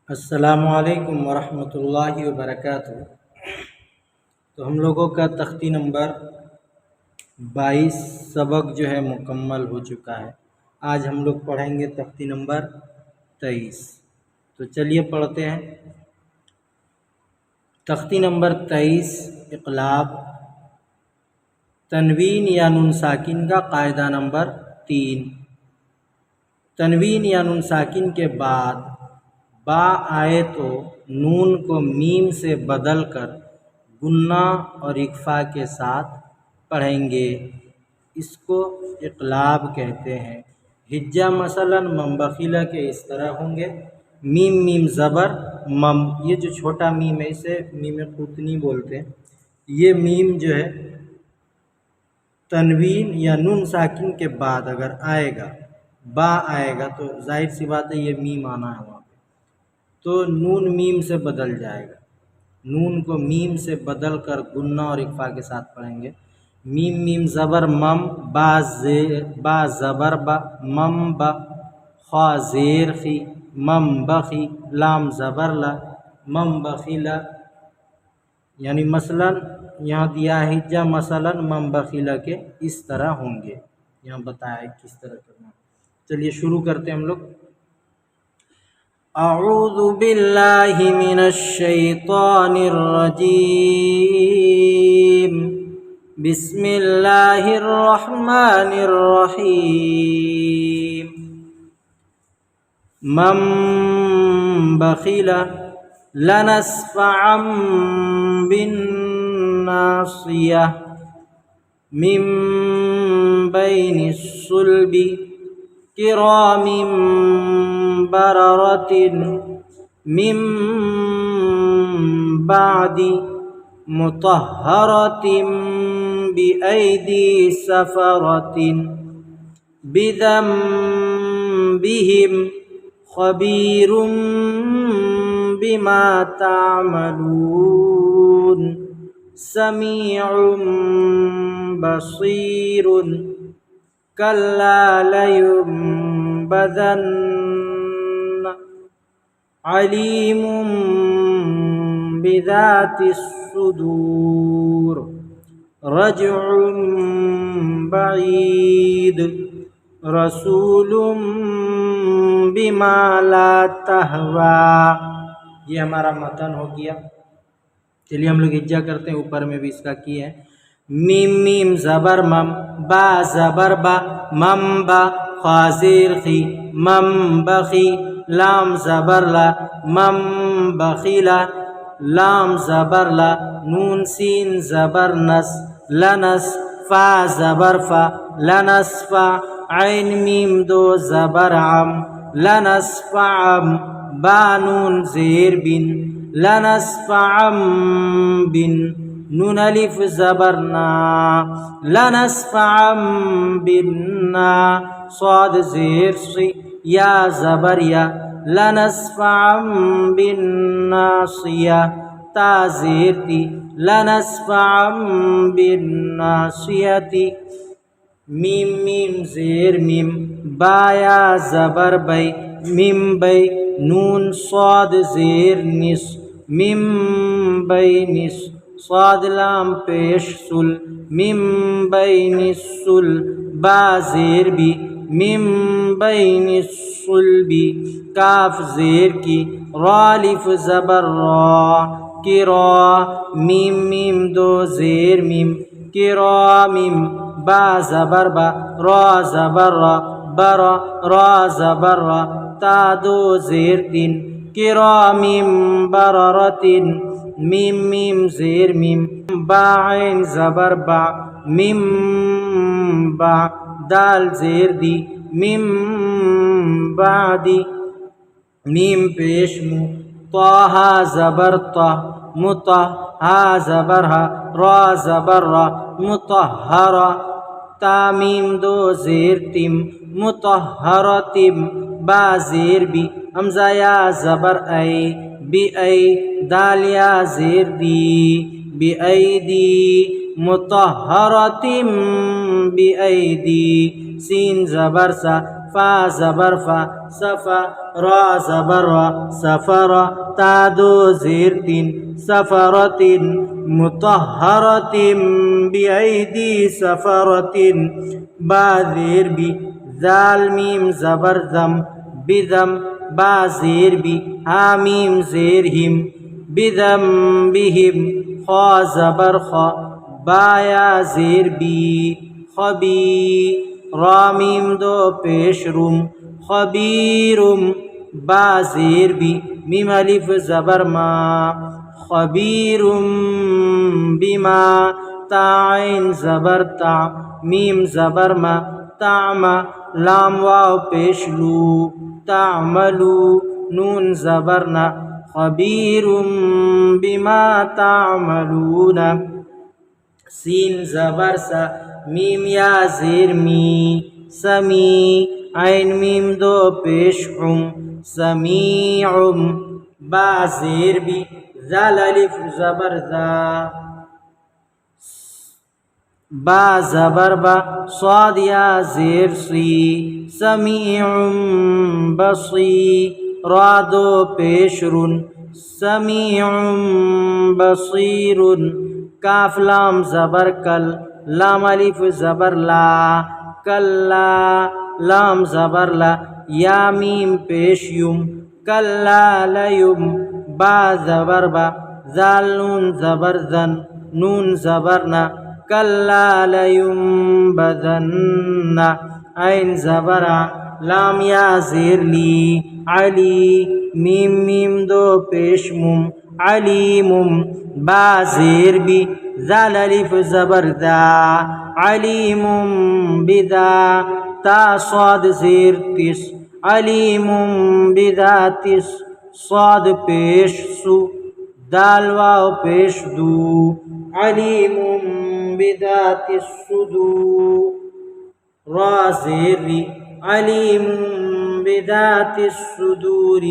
السلام علیکم ورحمۃ اللہ وبرکاتہ۔ تو ہم لوگوں کا تختی نمبر 22 سبق جو ہے مکمل ہو چکا ہے۔ آج ہم لوگ پڑھیں گے تختی نمبر 23۔ تو چلیے پڑھتے ہیں۔ تختی نمبر 23 اقلاب تنوین یا نون ساکن کا قاعدہ نمبر 3۔ تنوین یا نون ساکن کے بعد با آئے تو نون کو میم سے بدل کر غنہ اور اخفا کے ساتھ پڑھیں گے، اس کو اقلاب کہتے ہیں۔ ہجہ مثلا منبخیلہ کے اس طرح ہوں گے، میم میم زبر مم، یہ جو چھوٹا میم ہے اسے میم قطنی بولتے ہیں۔ یہ میم جو ہے تنوین یا نون ساکن کے بعد اگر آئے گا، با آئے گا تو ظاہر سی بات ہے یہ میم آنا ہے وہاں پہ، تو نون میم سے بدل جائے گا۔ نون کو میم سے بدل کر غنہ اور اخفا کے ساتھ پڑھیں گے۔ میم میم زبر مم، با زبر با مم با، خا زیر خی مم بخی، لام زبر لا مم بخیلا۔ یعنی مثلا یہاں دیا ہے ہجہ مثلا مم بخیلا کے اس طرح ہوں گے، یہاں بتایا ہے کس طرح کرنا۔ چلیے شروع کرتے ہیں ہم لوگ۔ اعوذ باللہ من الشیطان الرجیم، بسم اللہ الرحمن الرحیم۔ من بخل لنسفعا بالناصیہ من بین الصلب کرام بررۃ من بعد مطہرۃ بأیدی سفرۃ بذنبہم خبیر بما تعملون سمیع بصیر کلا لینبذن علیم بذات الصدور رجع بعید رسول بما لا تہوی۔ یہ ہمارا متن ہو گیا۔ چلیے ہم لوگ ہجہ کرتے ہیں، اوپر میں بھی اس کا کی ہے۔ میم میم زبر مم، با زبر با مم با، خا زیر خی مم بخی، لام زبر لا مم بخیلا، لام زبر لا، نون سین زبر نس لنس، فا زبر فا لنسفع، عین میم دو زبر عم لنسفعم، با نون زیر بن لنسفعم بن، نون الف زبر نا لنسفعم بالنا، صاد زیر سی یا زبر یا لنسفعم بالناصیہ، تا زیر تی لنسفعم بالناصیۃ، میم میم زیر میم، با یا زبر بی میم بی، نون صاد زیر نس میم بی نس، صاد لام پیش سل میم بین السل، با زیر بی میم بین الصلب، کاف زیر کی، را الف زبر را کرا، میم میم دو زیر میم کرامیم، با زبر با را زبر را برا، را زبر را، تا دو زیر تین کرامیم بررۃ، میم میم زیر میم، با عین زبر با میم با، دال زیر دی میم بعدی، میم پیش مو، طاہا زبر طا مطہ، ہا زبر ہا را زبر را مطہرہ، تا میم دو زیر تم مطہرتم، با زیر بی، حمزہ یا زبر ای بی ای، دال یا زیر دی بی ایدی مطہرتم بی ایدی، سین زبر سا فا زبر فا صفا را زبر را سفر تا دو زیر تین سفرت مطہرت بأیدی سفرت با زیر بی ذال میم زبر ذم بذم با زیر بی حامیم زیر ہم بذنبہم خا زبر خا بایا زیر بی خبی رامیم دو پیش روم خبیرم با زیر بی میم الف زبر ما خبیرم بما تا عین زبر تا میم زبر ما تعما لام واو پیش لو تعملو نون زبرنا خبیرم بما تعملون سین زبر سا میم یا زیر می سمی عین میم دو پیش سمیعم با زیر بی ذال الف زبر ذا با زبر با صاد یا زیر سی سمیعم بصی را دو پیش رن سمیعم بصیر کاف لام زبر کل لام الف زبر لا کلا لام زبر لا یا میم پیش یم کلا لیم با زبر با ذال نون زبر ذن نون زبرنا کلا لینبذن عین زبرا لام یا زیر لی علی میم میم دو پیش مم علیم با زیر بی ذال الف زبر ذا علیم بذا تا صاد زیر تس علیم بذات صاد پیش سو دال واو پیش دو علیم بذات الصدور را زیر ری علیم بذات الصدور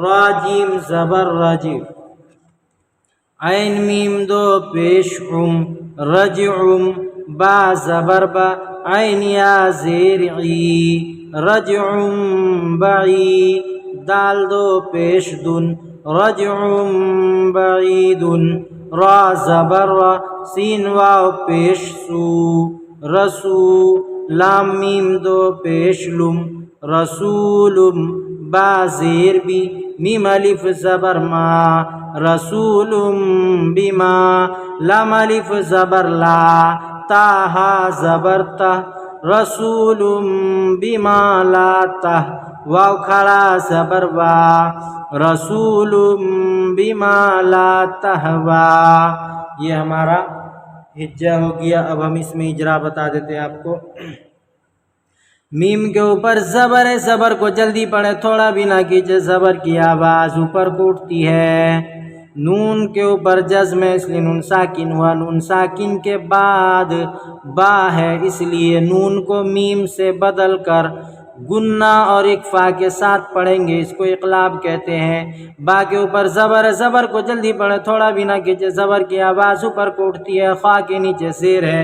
راجیم زبر رجیم عین میم دو پیش رجعم با زبر با عین یا زیر عی رجعم بعی دال دو پیش دن رجعم بعید را زبر را سین واو پیش سو رسو لام میم دو پیش لم رسولم با زیر بی میم الف زبر ما رسولم بما لام الف زبر لا تاہا زبر تہ رسولم بما لا تہ واو کھڑا زبر وا رسولم بما لا تہوا یہ ہمارا ہجہ ہو گیا. اب ہم اس میں اجرا بتا دیتے ہیں آپ کو. میم کے اوپر زبر ہے, زبر کو جلدی پڑھے, تھوڑا بھی نہ کیجئے, زبر کی آواز اوپر کو اٹھتی ہے. نون کے اوپر جزم ہے اس لیے نون ساکن ہوا, نون ساکن کے بعد با ہے اس لیے نون کو میم سے بدل کر گنہ اور اکفا کے ساتھ پڑھیں گے, اس کو اقلاب کہتے ہیں. با کے اوپر زبر ہے, زبر کو جلدی پڑھے, تھوڑا بھی نہ کیجئے, زبر کی آواز اوپر کو اٹھتی ہے. خا کے نیچے زیر ہے,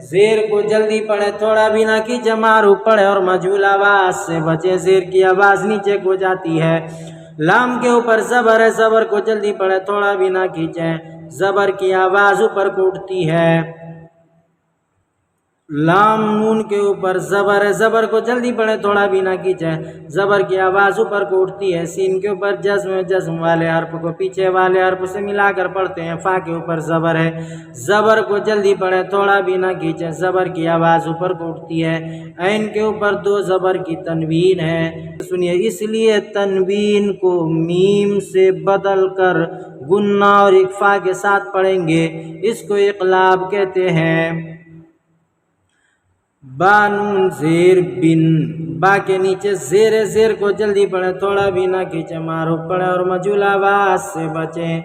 زیر کو جلدی پڑھے, تھوڑا بھی نہ کیجئے, معروف پڑھے اور مجہول آواز سے بچے, زیر کی آواز نیچے کو جاتی ہے. لام کے اوپر زبر ہے, زبر کو جلدی پڑھے, تھوڑا بھی نہ کیجئے, زبر کی آواز اوپر کو اٹھتی ہے. لام نون کے اوپر زبر ہے, زبر کو جلدی پڑھے, تھوڑا بھی نہ کیجئے, زبر کی آواز اوپر کو اٹھتی ہے. سین کے اوپر جزم ہے, جزم والے حرف کو پیچھے والے حرف سے ملا کر پڑھتے ہیں. فا کے اوپر زبر ہے, زبر کو جلدی پڑھے, تھوڑا بھی نہ کیجئے, زبر کی آواز اوپر کو اٹھتی ہے. عین کے اوپر دو زبر کی تنوین ہے, سنیے, اس لیے تنوین کو میم سے بدل کر گنہ اور اکفا کے ساتھ پڑھیں گے, اس کو اقلاب کہتے ہیں. با نون زیر بن, با کے نیچے زیر, زیر کو جلدی پڑھیں, تھوڑا بھی نہ کیجئے, معروف پڑھیں اور مجہول آواز سے بچیں.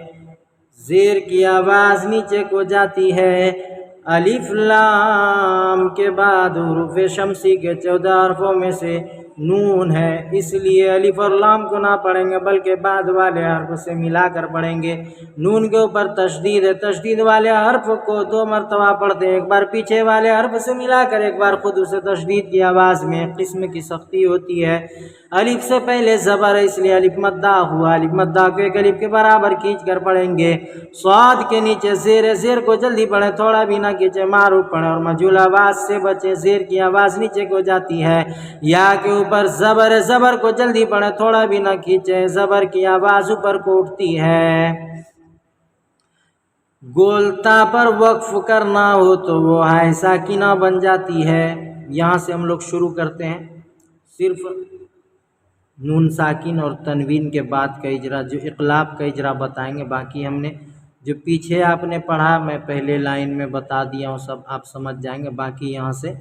زیر کی آواز نیچے کو جاتی ہے. الف لام کے بعد حروف شمسی کے 14 حرفوں میں سے نون ہے، اس لیے الف اور لام کو نہ پڑھیں گے بلکہ بعد والے حرف سے ملا کر پڑھیں گے۔ نون کے اوپر تشدید ہے، تشدید والے حرف کو 2 مرتبہ پڑھتے ہیں، ایک بار پیچھے والے حرف سے ملا کر ایک بار خود اسے تشدید کی آواز میں، ایک قسم کی سختی ہوتی ہے۔ الف سے پہلے زبر ہے اس لیے الف مدہ ہوا، الف مدہ کو ایک الف کے برابر کھینچ کر پڑھیں گے۔ صاد کے نیچے زیر ہے، زیر کو جلدی پڑھیں، تھوڑا بھی نہ کھینچیں، معروف پڑھیں اور مجھول آواز سے بچیں، زیر کی آواز نیچے کو جاتی ہے۔ یا کے اوپر زبر ہے، زبر کو جلدی پڑھیں، تھوڑا بھی نہ کھینچیں، زبر کی آواز اوپر کو اٹھتی ہے۔ گولتا پر وقف کرنا ہو تو وہ ہائے ساکنہ بن جاتی ہے۔ یہاں سے ہم لوگ شروع کرتے ہیں، صرف نون ساکن اور تنوین کے بعد کا اجرا، جو اقلاب کا اجرا بتائیں گے، باقی ہم نے جو پیچھے آپ نے پڑھا میں پہلے لائن میں بتا دیا ہوں، سب آپ سمجھ جائیں گے۔ باقی یہاں سے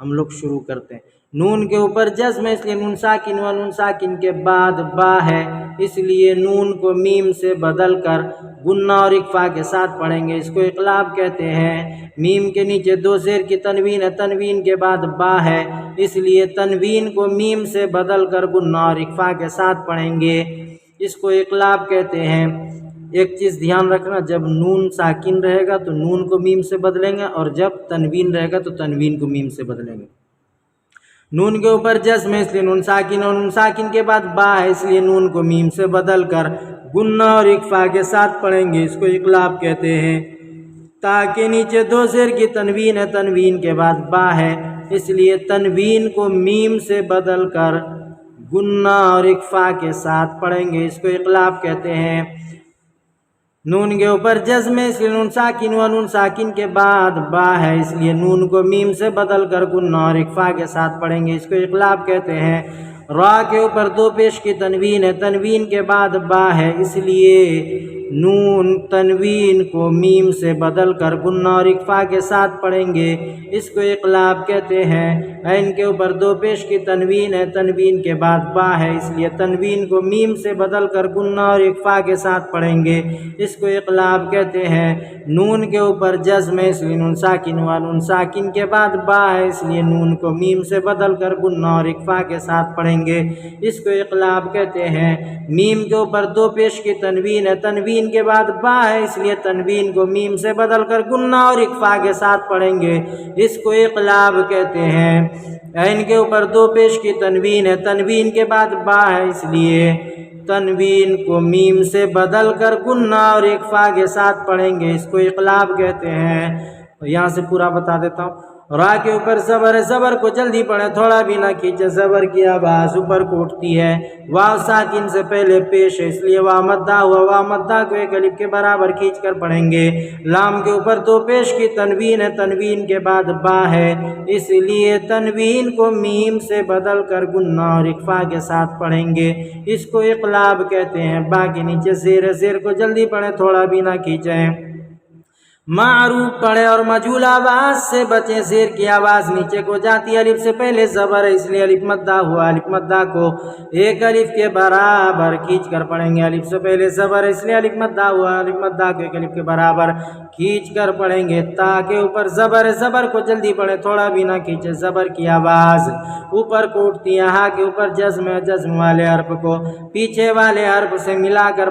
ہم لوگ شروع کرتے ہیں۔ نون کے اوپر جزم ہے اس لیے نون ساکن ہوا، نون ساکن کے بعد با ہے اس لیے نون کو میم سے بدل کر غنہ اور اخفا کے ساتھ پڑھیں گے، اس کو اقلاب کہتے ہیں۔ میم کے نیچے 2 زیر کی تنوین ہے، تنوین کے بعد با ہے اس لیے تنوین کو میم سے بدل کر غنہ اور اخفا کے ساتھ پڑھیں گے، اس کو اقلاب کہتے ہیں۔ ایک چیز دھیان رکھنا، جب نون ساکن رہے گا تو نون کو میم سے بدلیں گے، اور جب تنوین رہے گا تو تنوین کو میم سے بدلیں گے۔ نون کے اوپر جزم ہے اس لیے نون ساکن، اور نون ساکن کے بعد با ہے اس لیے نون کو میم سے بدل کر غنہ اور اخفا کے ساتھ پڑھیں گے، اس کو اقلاب کہتے ہیں۔ تا کے نیچے 2 زیر کی تنوین ہے، تنوین کے بعد با ہے اس لیے تنوین کو میم سے بدل کر غنہ اور اخفا کے ساتھ پڑھیں گے، اس کو اقلاب کہتے ہیں۔ نون کے اوپر جزم ہے اس لیے نون ساکن ہوا، نون ساکن کے بعد با ہے اس لیے نون کو میم سے بدل کر غنہ اور اخفا کے ساتھ پڑھیں گے، اس کو اقلاب کہتے ہیں۔ را کے اوپر 2 پیش کی تنوین ہے، تنوین کے بعد با ہے اس لیے نون تنوین کو میم سے بدل کر غنہ اور اخفا کے ساتھ پڑھیں گے، اس کو اقلاب کہتے ہیں۔ عین کے اوپر 2 پیش کی تنوین ہے، تنوین کے بعد با ہے اس لیے تنوین کو میم سے بدل کر غنہ اور اخفا کے ساتھ پڑھیں گے، اس کو اقلاب کہتے ہیں۔ نون کے اوپر جزم ہے اس لیے نون ساکن ہوا، نون ساکن کے بعد با ہے اس لیے نون کو میم سے بدل کر غنہ اور اخفا کے ساتھ پڑھیں گے، اس کو اقلاب کہتے ہیں۔ میم کے اوپر 2 پیش کی تنوین ہے، تنوین کے بعد با ہے اس لیے تنوین کو میم سے بدل کر غنہ اور اخفا کے ساتھ پڑھیں گے، اس کو اقلاب کہتے ہیں۔ عین کے اوپر 2 پیش کی تنوین ہے، تنوین کے بعد با ہے اس لیے تنوین کو میم سے بدل کر غنہ اور اخفا کے ساتھ پڑھیں گے، اس کو اقلاب کہتے ہیں۔ یہاں سے پورا بتا دیتا ہوں۔ را کے اوپر زبر ہے، زبر کو جلدی پڑھیں، تھوڑا بھی نہ کھینچیں، زبر کی آواز اوپر کو اٹھتی ہے۔ واو ساکن سے پہلے پیش ہے اس لیے واو مدہ ہوا، واو مدہ کو ایک الف کے برابر کھینچ کر پڑھیں گے۔ لام کے اوپر 2 پیش کی تنوین ہے، تنوین کے بعد با ہے اس لیے تنوین کو میم سے بدل کر غنہ اور اخفا کے ساتھ پڑھیں گے، اس کو اقلاب کہتے ہیں۔ با کے نیچے زیر ہے، زیر کو جلدی پڑھیں، تھوڑا بھی نہ کھینچیں، معروف پڑھیں اور مجھول آواز سے بچیں، زیر کی آواز نیچے کو جاتی ہے۔ الف سے پہلے زبر ہے اس لیے الف مدہ ہوا، الف مدہ کو ایک الف کے برابر کھینچ کر پڑھیں گے۔ الف سے پہلے زبر ہے اس لیے الف مدہ ہوا، الف مدہ کو ایک الف کے برابر کھینچ کر پڑھیں گے۔ تا کے اوپر زبر ہے، زبر کو جلدی پڑھیں، تھوڑا بھی نہ کھینچیں، زبر کی آواز اوپر کو اٹھتی ہے۔ ہا کے اوپر جزم ہے، جزم والے حرف کو پیچھے والے حرف سے ملا کر